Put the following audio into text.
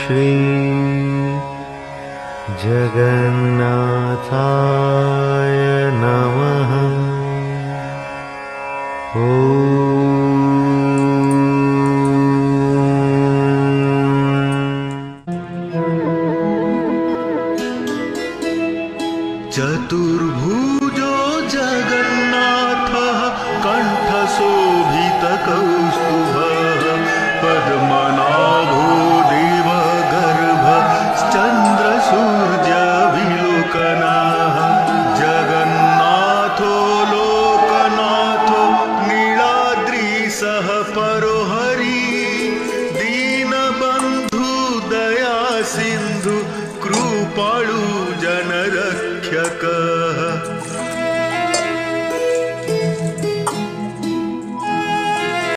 श्री जगन्नाथाय नमः। चतुर्भुजो जगन्नाथः कण्ठशोभितकौस्तुभः पद्मनाभो देवगर्भश्चन्द्रसूर्यविलोकनः जगन्नाथो लोकनाथो नीलाद्रिसह परो हरि दीनबन्धु दया सिन्धु कृपाळु